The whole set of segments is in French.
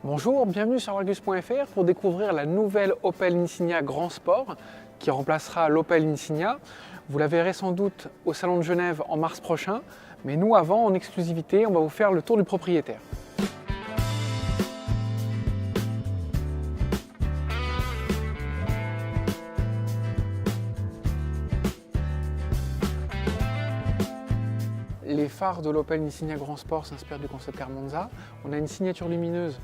Bonjour, bienvenue sur Argus.fr pour découvrir la nouvelle Opel Insignia Grand Sport qui remplacera l'Opel Insignia. Vous la verrez sans doute au Salon de Genève en mars prochain, mais nous avant, en exclusivité, on va vous faire le tour du propriétaire. Les phares de l'Opel Insignia Grand Sport s'inspirent du concept Car Monza. On a une signature lumineuse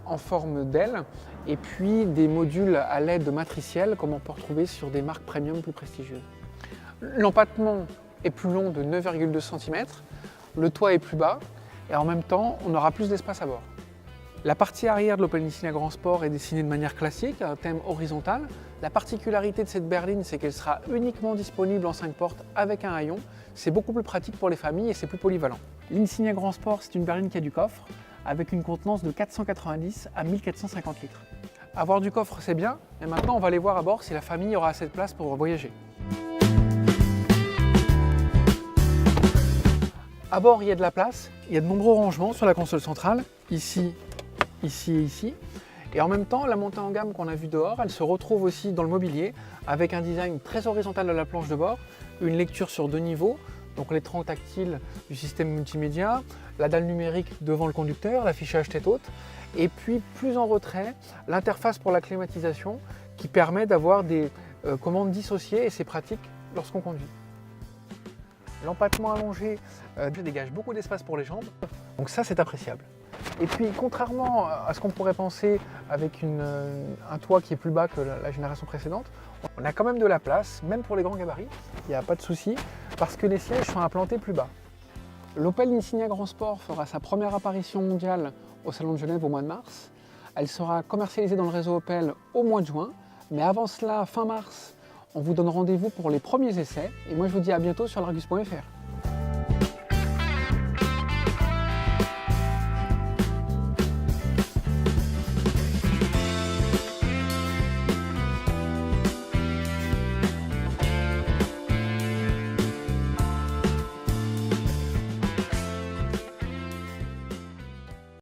en forme d'aile et puis des modules à LED matriciels comme on peut retrouver sur des marques premium plus prestigieuses. L'empattement est plus long de 9,2 cm, le toit est plus bas et en même temps on aura plus d'espace à bord. La partie arrière de l'Opel Insignia Grand Sport est dessinée de manière classique, un thème horizontal. La particularité de cette berline, c'est qu'elle sera uniquement disponible en 5 portes avec un haillon. C'est beaucoup plus pratique pour les familles et c'est plus polyvalent. L'Insignia Grand Sport, c'est une berline qui a du coffre, avec une contenance de 490 à 1450 litres. Avoir du coffre, c'est bien, mais maintenant on va aller voir à bord si la famille aura assez de place pour voyager. À bord, il y a de la place, il y a de nombreux rangements sur la console centrale, ici, ici et ici. Et en même temps, la montée en gamme qu'on a vue dehors, elle se retrouve aussi dans le mobilier, avec un design très horizontal de la planche de bord, une lecture sur 2 niveaux, donc l'écran tactile du système multimédia, la dalle numérique devant le conducteur, l'affichage tête haute, et puis plus en retrait, l'interface pour la climatisation qui permet d'avoir des commandes dissociées et c'est pratique lorsqu'on conduit. L'empattement allongé dégage beaucoup d'espace pour les jambes, donc ça c'est appréciable. Et puis contrairement à ce qu'on pourrait penser avec un toit qui est plus bas que la génération précédente, on a quand même de la place, même pour les grands gabarits, il n'y a pas de souci, parce que les sièges sont implantés plus bas. L'Opel Insignia Grand Sport fera sa première apparition mondiale au Salon de Genève au mois de mars. Elle sera commercialisée dans le réseau Opel au mois de juin, mais avant cela, fin mars, on vous donne rendez-vous pour les premiers essais, et moi je vous dis à bientôt sur l'Argus.fr.